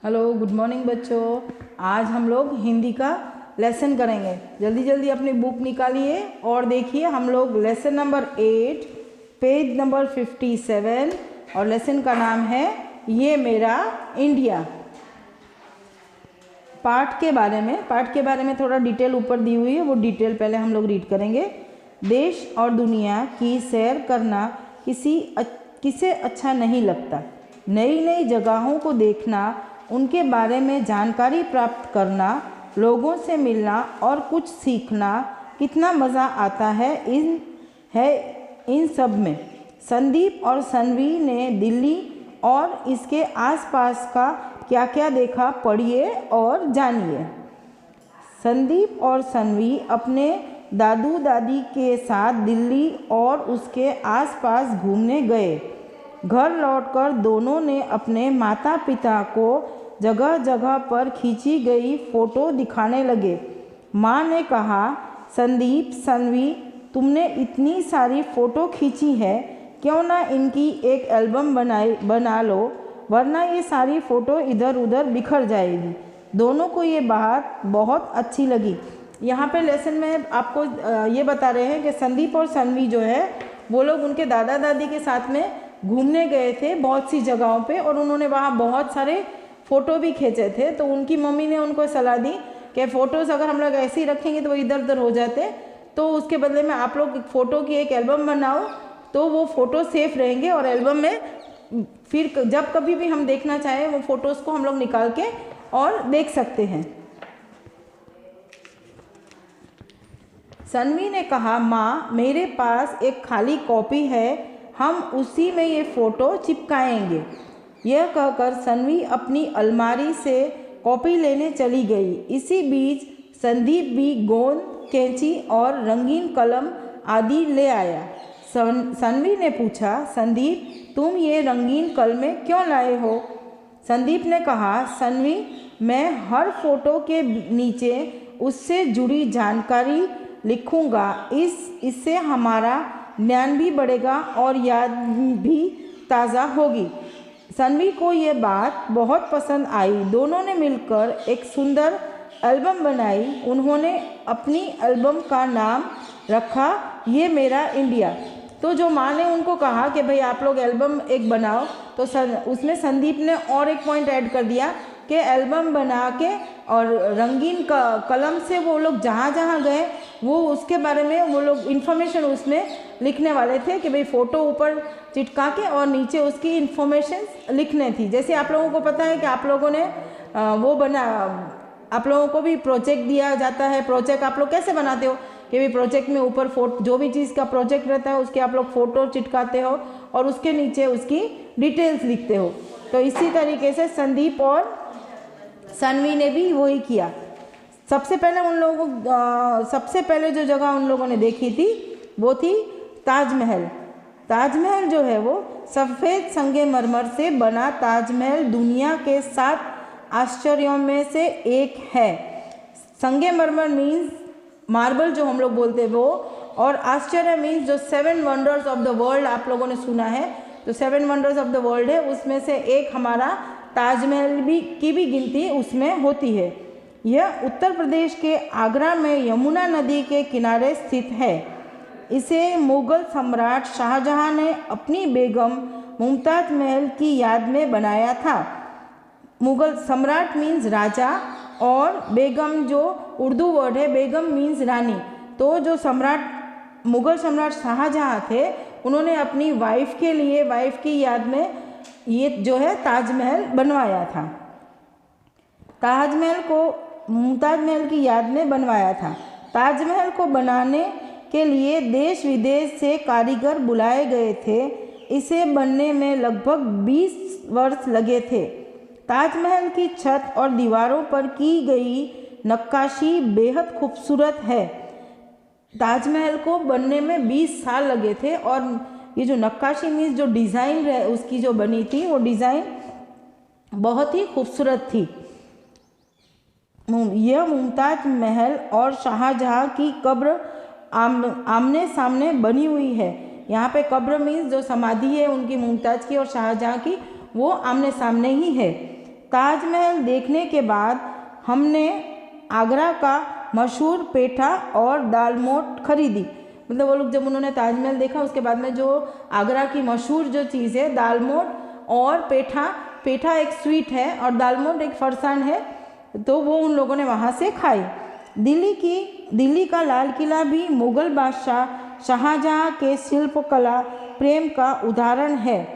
Hello, good morning बच्चों। आज हम लोग हिंदी का लेसन करेंगे। जल्दी जल्दी अपनी बुक निकालिए और देखिए हम लोग लेसन नंबर 8 पेज नंबर 57 और लेसन का नाम है ये मेरा इंडिया। पाठ के बारे में थोड़ा डिटेल ऊपर दी हुई है, वो डिटेल पहले हम लोग रीड करेंगे। देश और दुनिया की सैर करना किसे अच्छा नहीं लगता। नई नई जगहों को देखना, उनके बारे में जानकारी प्राप्त करना, लोगों से मिलना और कुछ सीखना, कितना मज़ा आता है इन सब में। संदीप और सन्वी ने दिल्ली और इसके आसपास का क्या क्या देखा, पढ़िए और जानिए। संदीप और सन्वी अपने दादू दादी के साथ दिल्ली और उसके आसपास घूमने गए। घर लौटकर दोनों ने अपने माता पिता को जगह जगह पर खींची गई फ़ोटो दिखाने लगे। माँ ने कहा, संदीप, सन्वी, तुमने इतनी सारी फ़ोटो खींची है, क्यों ना इनकी एक एल्बम बना लो, वरना ये सारी फ़ोटो इधर उधर बिखर जाएगी। दोनों को ये बात बहुत अच्छी लगी। यहाँ पे लेसन में आपको ये बता रहे हैं कि संदीप और सन्वी जो है वो लोग उनके दादा दादी के साथ में घूमने गए थे बहुत सी जगहों पे, और उन्होंने वहाँ बहुत सारे फ़ोटो भी खींचे थे। तो उनकी मम्मी ने उनको सलाह दी कि फ़ोटोज़ अगर हम लोग ऐसे ही रखेंगे तो वो इधर उधर हो जाते, तो उसके बदले में आप लोग फ़ोटो की एक एल्बम बनाओ, तो वो फ़ोटो सेफ रहेंगे और एल्बम में फिर जब कभी भी हम देखना चाहें वो फ़ोटोज़ को हम लोग निकाल के और देख सकते हैं। सन्वी ने कहा, माँ, मेरे पास एक खाली कॉपी है, हम उसी में ये फ़ोटो चिपकाएंगे। यह कहकर सन्वी अपनी अलमारी से कॉपी लेने चली गई। इसी बीच संदीप भी गोंद, कैंची और रंगीन कलम आदि ले आया। सन्वी ने पूछा, संदीप, तुम ये रंगीन कलमें क्यों लाए हो? संदीप ने कहा, सन्वी, मैं हर फोटो के नीचे उससे जुड़ी जानकारी लिखूंगा। इससे हमारा ज्ञान भी बढ़ेगा और याद भी ताज़ा होगी। सन्वी को ये बात बहुत पसंद आई। दोनों ने मिलकर एक सुंदर एल्बम बनाई। उन्होंने अपनी एल्बम का नाम रखा ये मेरा इंडिया। तो जो माँ ने उनको कहा कि भाई आप लोग एल्बम एक बनाओ, तो उसमें संदीप ने और एक पॉइंट ऐड कर दिया कि एल्बम बना के और रंगीन कलम से वो लोग जहाँ जहाँ गए वो उसके बारे में वो लोग इन्फॉर्मेशन उसमें लिखने वाले थे कि भाई फ़ोटो ऊपर चिटका के और नीचे उसकी इन्फॉर्मेशन लिखने थी। जैसे आप लोगों को पता है कि आप लोगों ने आप लोगों को भी प्रोजेक्ट दिया जाता है। प्रोजेक्ट आप लोग कैसे बनाते हो कि भाई प्रोजेक्ट में ऊपर जो भी चीज़ का प्रोजेक्ट रहता है उसके आप लोग फ़ोटो चिटकाते हो और उसके नीचे उसकी डिटेल्स लिखते हो। तो इसी तरीके से संदीप और सन्वी ने भी वही किया। सबसे पहले जो जगह उन लोगों ने देखी थी वो थी ताजमहल। ताजमहल जो है वो सफ़ेद संगमरमर से बना ताजमहल दुनिया के 7 आश्चर्यों में से एक है। संगमरमर मीन्स मार्बल जो हम लोग बोलते हैं वो, और आश्चर्य मीन्स जो 7 वंडर्स ऑफ द वर्ल्ड आप लोगों ने सुना है, तो 7 वंडर्स ऑफ द वर्ल्ड है, उसमें से एक हमारा ताजमहल की भी गिनती उसमें होती है। यह उत्तर प्रदेश के आगरा में यमुना नदी के किनारे स्थित है। इसे मुग़ल सम्राट शाहजहां ने अपनी बेगम मुमताज़ महल की याद में बनाया था। मुग़ल सम्राट मीन्स राजा और बेगम जो उर्दू वर्ड है, बेगम मीन्स रानी। तो जो मुग़ल सम्राट शाहजहां थे उन्होंने अपनी वाइफ की याद में ये जो है ताजमहल बनवाया था। ताजमहल को मुमताज़ महल की याद में बनवाया था। ताजमहल को बनाने के लिए देश विदेश से कारीगर बुलाए गए थे। इसे बनने में लगभग 20 वर्ष लगे थे। ताजमहल की छत और दीवारों पर की गई नक्काशी बेहद खूबसूरत है। ताजमहल को बनने में 20 साल लगे थे और ये जो नक्काशी मीन्स जो डिज़ाइन है उसकी जो बनी थी वो डिज़ाइन बहुत ही खूबसूरत थी। यह मुमताज़ महल और शाहजहां की कब्र आमने सामने बनी हुई है। यहाँ पे कब्र मीन्स जो समाधि है उनकी मुमताज़ की और शाहजहां की, वो आमने सामने ही है। ताजमहल देखने के बाद हमने आगरा का मशहूर पेठा और दालमोट खरीदी। मतलब वो लोग जब उन्होंने ताजमहल देखा उसके बाद में जो आगरा की मशहूर जो चीज़ है दालमोट और पेठा, पेठा एक स्वीट है और दालमोट एक फरसान है, तो वो उन लोगों ने वहाँ से खाई। दिल्ली का लाल किला भी मुग़ल बादशाह शाहजहाँ के शिल्पकला प्रेम का उदाहरण है।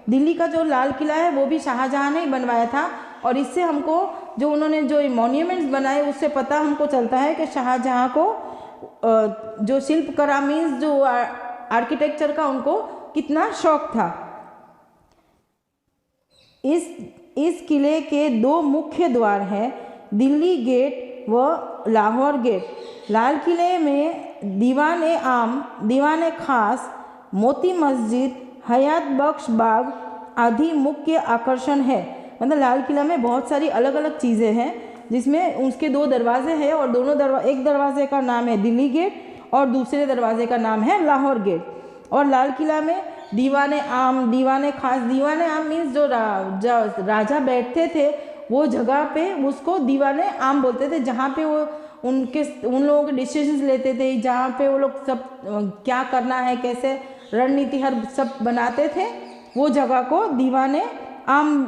दिल्ली का जो लाल किला है वो भी शाहजहाँ ने ही बनवाया था और इससे हमको जो उन्होंने जो मॉन्यूमेंट्स बनाए उससे पता हमको चलता है कि शाहजहाँ को जो शिल्पकला मीन्स जो आर्किटेक्चर का उनको कितना शौक था। इस किले के दो मुख्य द्वार हैं, दिल्ली गेट व लाहौर गेट। लाल किले में दीवाने आम, दीवाने खास, मोती मस्जिद, हयात बख्श बाग आदि मुख्य आकर्षण है। मतलब लाल किला में बहुत सारी अलग अलग चीज़ें हैं जिसमें उसके दो दरवाजे हैं और दोनों एक दरवाजे का नाम है दिल्ली गेट और दूसरे दरवाजे का नाम है लाहौर गेट। और लाल किला में दीवाने आम, दीवाने खास, दीवाने आम मीन्स जो राजा बैठते थे वो जगह पे उसको दीवाने आम बोलते थे, जहाँ पे वो उन लोगों के डिसीजंस लेते थे, जहाँ पे वो लोग सब क्या करना है, कैसे रणनीति हर सब बनाते थे, वो जगह को दीवाने आम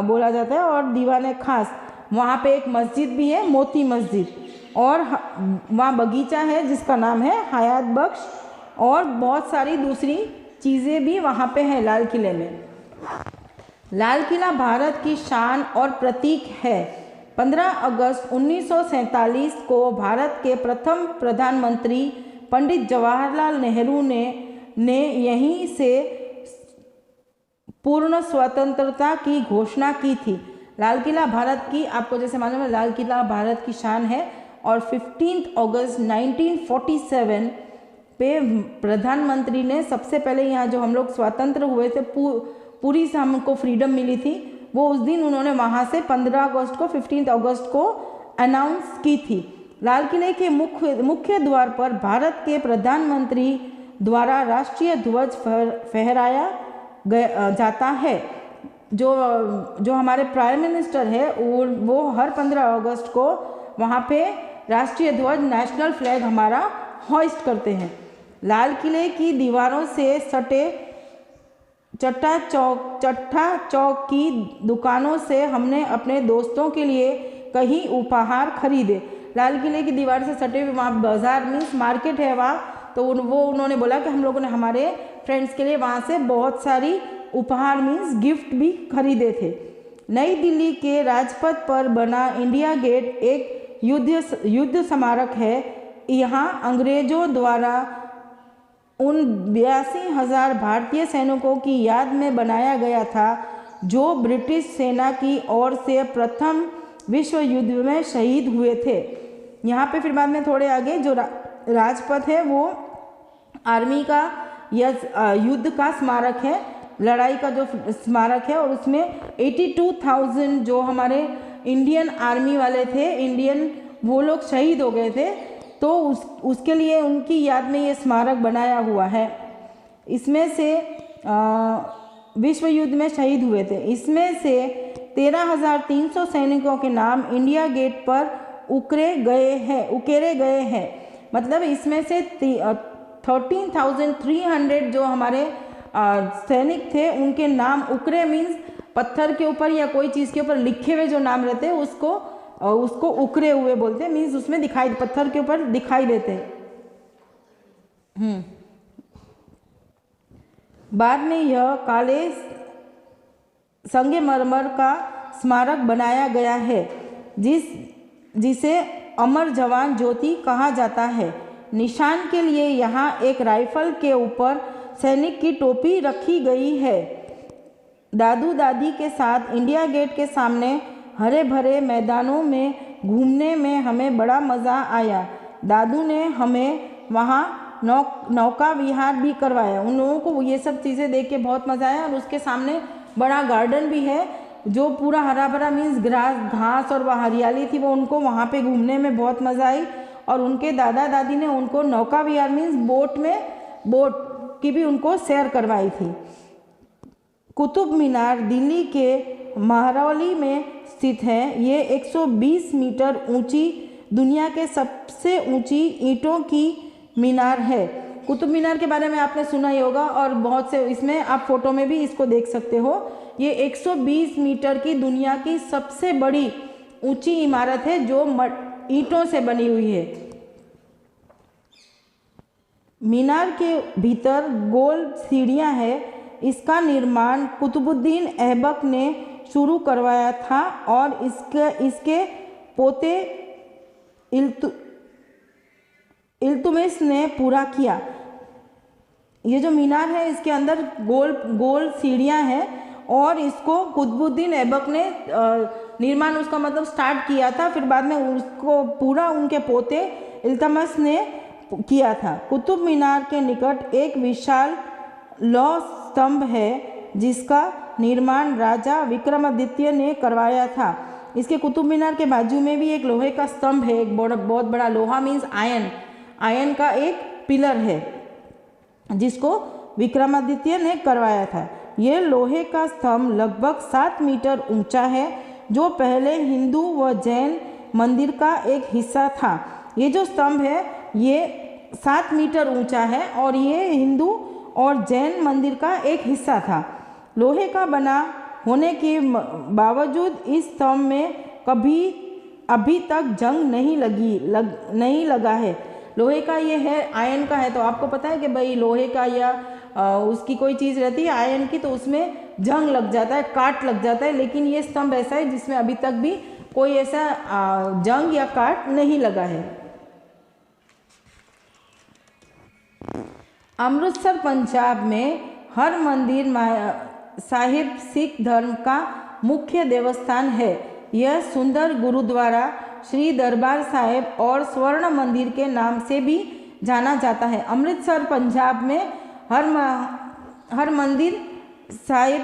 बोला जाता है। और दीवाने खास वहाँ पे एक मस्जिद भी है, मोती मस्जिद, और वहाँ बगीचा है जिसका नाम है हयात बख्श, और बहुत सारी दूसरी चीज़ें भी वहाँ पे हैं लाल किले में। लाल किला भारत की शान और प्रतीक है। 15 अगस्त 1947 को भारत के प्रथम प्रधानमंत्री पंडित जवाहरलाल नेहरू ने यहीं से पूर्ण स्वतंत्रता की घोषणा की थी। लाल किला भारत की, आपको जैसे मालूम है, लाल किला भारत की शान है। और 15 अगस्त 1947 पे प्रधानमंत्री ने सबसे पहले यहाँ जो हम लोग स्वतंत्र हुए थे, पूरी से हमको फ्रीडम मिली थी, वो उस दिन उन्होंने वहाँ से 15 अगस्त को 15 अगस्त को अनाउंस की थी। लाल किले के मुख्य द्वार पर भारत के प्रधानमंत्री द्वारा राष्ट्रीय ध्वज फहराया जाता है। जो हमारे प्राइम मिनिस्टर है वो हर 15 अगस्त को वहाँ पे राष्ट्रीय ध्वज, नेशनल फ्लैग हमारा हॉइस्ट करते हैं। लाल किले की दीवारों से सटे चट्टा चौक की दुकानों से हमने अपने दोस्तों के लिए कई उपहार खरीदे। लाल किले की दीवार से सटे हुए वहाँ बाज़ार मीन्स मार्केट है वहाँ, तो वो उन्होंने बोला कि हम लोगों ने हमारे फ्रेंड्स के लिए वहाँ से बहुत सारी उपहार मीन्स गिफ्ट भी खरीदे थे। नई दिल्ली के राजपथ पर बना इंडिया गेट एक युद्ध स्मारक है। यहाँ अंग्रेजों द्वारा उन 82,000 भारतीय सैनिकों की याद में बनाया गया था जो ब्रिटिश सेना की ओर से प्रथम विश्व युद्ध में शहीद हुए थे। यहाँ पे फिर बाद में थोड़े आगे जो राजपथ है वो आर्मी का या युद्ध का स्मारक है, लड़ाई का जो स्मारक है, और उसमें 82,000 जो हमारे इंडियन आर्मी वाले थे, इंडियन, वो लोग शहीद हो गए थे, तो उसके लिए उनकी याद में ये स्मारक बनाया हुआ है। इसमें से विश्व युद्ध में शहीद हुए थे, इसमें से 13,300 सैनिकों के नाम इंडिया गेट पर उकेरे गए हैं। मतलब इसमें से 13,300 जो हमारे सैनिक थे उनके नाम उकरे मीन्स पत्थर के ऊपर या कोई चीज़ के ऊपर लिखे हुए जो नाम रहते हैं उसको उकरे हुए बोलते हैं, मीन्स उसमें पत्थर के ऊपर दिखाई देते हैं। बाद में यह काले संगमरमर का स्मारक बनाया गया है जिसे अमर जवान ज्योति कहा जाता है। निशान के लिए यहाँ एक राइफल के ऊपर सैनिक की टोपी रखी गई है। दादू दादी के साथ इंडिया गेट के सामने हरे भरे मैदानों में घूमने में हमें बड़ा मज़ा आया। दादू ने हमें वहाँ नौका विहार भी करवाया। उन लोगों को ये सब चीज़ें देख के बहुत मज़ा आया। और उसके सामने बड़ा गार्डन भी है जो पूरा हरा भरा मीन्स घास और वह हरियाली थी, वो उनको वहाँ पे घूमने में बहुत मज़ा आई। और उनके दादा दादी ने उनको नौका विहार मीन्स बोट की भी उनको सैर करवाई थी। कुतुब मीनार दिल्ली के महरौली में स्थित है। ये 120 मीटर ऊंची दुनिया के सबसे ऊंची ईंटों की मीनार है। कुतुब मीनार के बारे में आपने सुना ही होगा और बहुत से इसमें आप फोटो में भी इसको देख सकते हो। ये 120 मीटर की दुनिया की सबसे बड़ी ऊंची इमारत है जो ईंटों से बनी हुई है। मीनार के भीतर गोल सीढ़ियां हैं। इसका निर्माण कुतुबुद्दीन ऐबक ने शुरू करवाया था और इसके पोते इल्तुमिश ने पूरा किया। ये जो मीनार है इसके अंदर गोल गोल सीढ़ियां हैं और इसको कुतुबुद्दीन ऐबक ने निर्माण उसका मतलब स्टार्ट किया था, फिर बाद में उसको पूरा उनके पोते इल्तुमिश ने किया था। कुतुब मीनार के निकट एक विशाल लौह स्तंभ है जिसका निर्माण राजा विक्रमादित्य ने करवाया था। इसके कुतुब मीनार के बाजू में भी एक लोहे का स्तंभ है, एक बहुत बड़ा लोहा मीन्स आयन का एक पिलर है जिसको विक्रमादित्य ने करवाया था। ये लोहे का स्तंभ लगभग 7 मीटर ऊंचा है जो पहले हिंदू व जैन मंदिर का एक हिस्सा था। ये जो स्तंभ है ये 7 मीटर ऊंचा है और ये हिंदू और जैन मंदिर का एक हिस्सा था। लोहे का बना होने के बावजूद इस स्तंभ में कभी अभी तक जंग नहीं लगा है। लोहे का ये है, आयन का है तो आपको पता है कि भाई लोहे का या उसकी कोई चीज़ रहती है आयन की तो उसमें जंग लग जाता है, काट लग जाता है, लेकिन ये स्तंभ ऐसा है जिसमें अभी तक भी कोई ऐसा जंग या काट नहीं लगा है। अमृतसर पंजाब में हरमंदिर साहिब सिख धर्म का मुख्य देवस्थान है। यह सुंदर गुरुद्वारा श्री दरबार साहिब और स्वर्ण मंदिर के नाम से भी जाना जाता है। अमृतसर पंजाब में हरमंदिर साहिब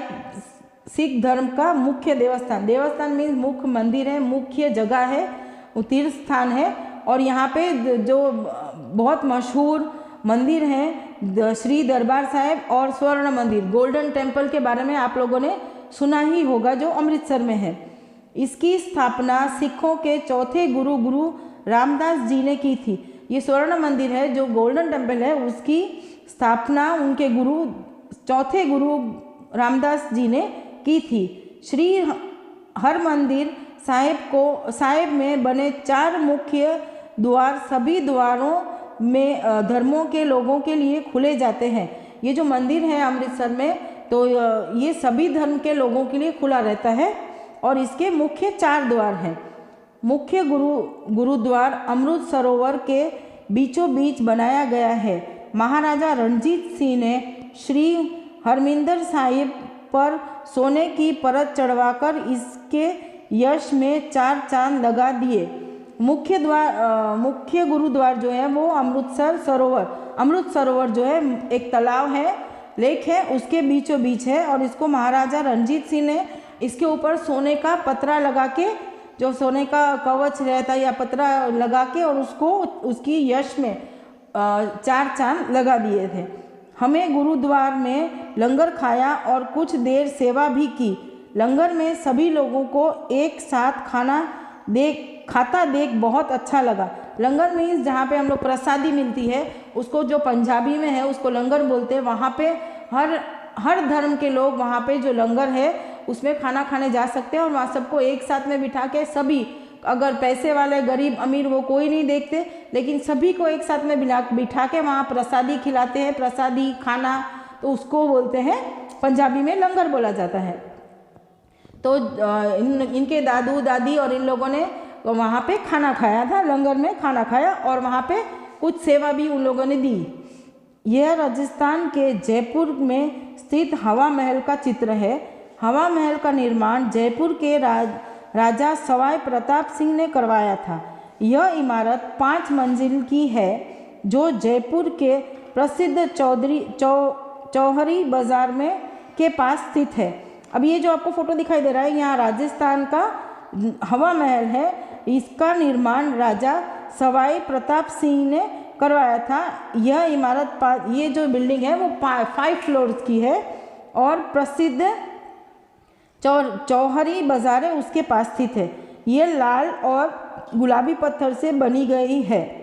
सिख धर्म का मुख्य देवस्थान मीन्स मुख्य मंदिर है, मुख्य जगह है, तीर्थ स्थान है। और यहाँ पे जो बहुत मशहूर मंदिर हैं श्री दरबार साहिब और स्वर्ण मंदिर, गोल्डन टेम्पल के बारे में आप लोगों ने सुना ही होगा जो अमृतसर में है। इसकी स्थापना सिखों के चौथे गुरु रामदास जी ने की थी। ये स्वर्ण मंदिर है जो गोल्डन टेम्पल है, उसकी स्थापना उनके चौथे गुरु रामदास जी ने की थी। श्री हरमंदिर साहिब में बने 4 मुख्य द्वार सभी द्वारों में धर्मों के लोगों के लिए खुले जाते हैं। ये जो मंदिर है अमृतसर में तो ये सभी धर्म के लोगों के लिए खुला रहता है और इसके मुख्य 4 द्वार हैं। मुख्य गुरुद्वार अमृत सरोवर के बीचों बीच बनाया गया है। महाराजा रणजीत सिंह ने श्री हरमिंदर साहिब पर सोने की परत चढ़वाकर इसके यश में 4 चांद लगा दिए। मुख्य गुरुद्वार जो है वो अमृत सरोवर जो है एक तालाब है, लेक है, उसके बीचों बीच है और इसको महाराजा रणजीत सिंह ने इसके ऊपर सोने का पतरा लगा के, जो सोने का कवच रहता है या पतरा लगा के और उसको उसकी यश में 4 चांद लगा दिए थे। हमें गुरुद्वार में लंगर खाया और कुछ देर सेवा भी की। लंगर में सभी लोगों को एक साथ खाता देख बहुत अच्छा लगा। लंगर मीन्स जहाँ पे हम लोग प्रसादी मिलती है उसको जो पंजाबी में है उसको लंगर बोलते हैं। वहाँ पे हर धर्म के लोग वहाँ पे जो लंगर है उसमें खाना खाने जा सकते हैं और वहाँ सबको एक साथ में बिठा के सभी, अगर पैसे वाले गरीब अमीर वो कोई नहीं देखते, लेकिन सभी को एक साथ में बिठा के वहाँ प्रसादी खिलाते हैं। प्रसादी खाना तो उसको बोलते हैं, पंजाबी में लंगर बोला जाता है। तो इनके दादू दादी और इन लोगों ने वहाँ पे खाना खाया था, लंगर में खाना खाया और वहाँ पे कुछ सेवा भी उन लोगों ने दी। यह राजस्थान के जयपुर में स्थित हवा महल का चित्र है। हवा महल का निर्माण जयपुर के राजा सवाई प्रताप सिंह ने करवाया था। यह इमारत 5 मंजिल की है जो जयपुर के प्रसिद्ध चौहरी बाजार में के पास स्थित है। अब ये जो आपको फोटो दिखाई दे रहा है यहाँ राजस्थान का हवा महल है। इसका निर्माण राजा सवाई प्रताप सिंह ने करवाया था। यह इमारत ये जो बिल्डिंग है वो 5 फ्लोर्स की है और प्रसिद्ध चौहरी बाजारें उसके पास स्थित है। ये लाल और गुलाबी पत्थर से बनी गई है।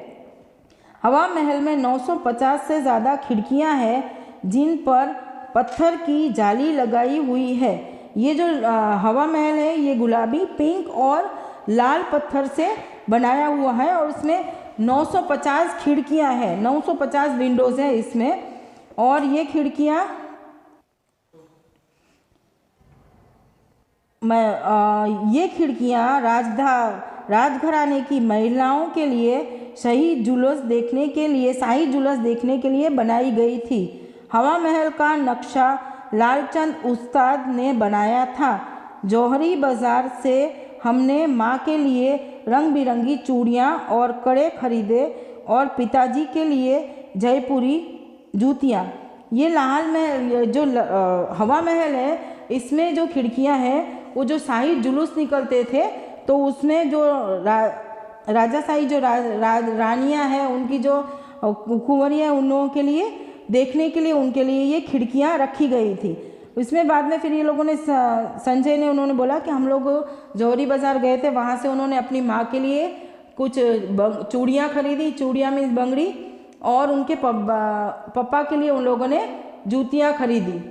हवा महल में 950 से ज़्यादा खिड़कियां हैं जिन पर पत्थर की जाली लगाई हुई है। ये जो हवा महल है ये गुलाबी, पिंक और लाल पत्थर से बनाया हुआ है और इसमें 950 खिड़कियां हैं, 950 विंडोज़ हैं इसमें। और ये खिड़कियां राजघराने की महिलाओं के लिए शाही जुलूस देखने के लिए बनाई गई थी। हवा महल का नक्शा लालचंद उस्ताद ने बनाया था। जौहरी बाजार से हमने माँ के लिए रंग बिरंगी चूड़ियाँ और कड़े खरीदे और पिताजी के लिए जयपुरी जूतियाँ। ये लाल महल जो हवा महल है इसमें जो खिड़कियाँ हैं वो जो शाही जुलूस निकलते थे तो उसमें जो राजाशाही जो रानियाँ हैं उनकी जो कुंवरियाँ उन लोगों के लिए देखने के लिए उनके लिए ये खिड़कियाँ रखी गई थी। इसमें बाद में फिर ये लोगों ने संजय ने उन्होंने बोला कि हम लोग जौहरी बाज़ार गए थे, वहाँ से उन्होंने अपनी माँ के लिए कुछ चूड़ियाँ खरीदी, चूड़ियाँ मीन्स बंगड़ी, और उनके पप्पा के लिए उन लोगों ने जूतियाँ खरीदी।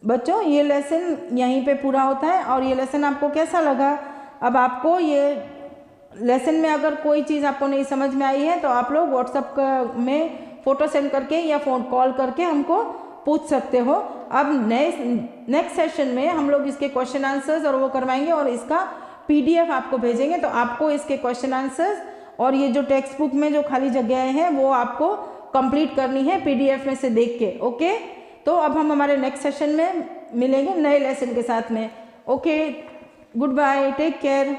बच्चों ये लेसन यहीं पे पूरा होता है। और ये लेसन आपको कैसा लगा? अब आपको ये लेसन में अगर कोई चीज़ आपको नहीं समझ में आई है तो आप लोग व्हाट्सएप में फ़ोटो सेंड करके या फ़ोन कॉल करके हमको पूछ सकते हो। अब नेक्स्ट सेशन में हम लोग इसके क्वेश्चन आंसर्स और वो करवाएंगे और इसका PDF आपको भेजेंगे। तो आपको इसके क्वेश्चन आंसर्स और ये जो टेक्स्ट बुक में जो खाली जगह हैं वो आपको कंप्लीट करनी है PDF में से देख के। ओके, तो अब हम हमारे नेक्स्ट सेशन में मिलेंगे नए लेसन के साथ में। Okay, goodbye, take care.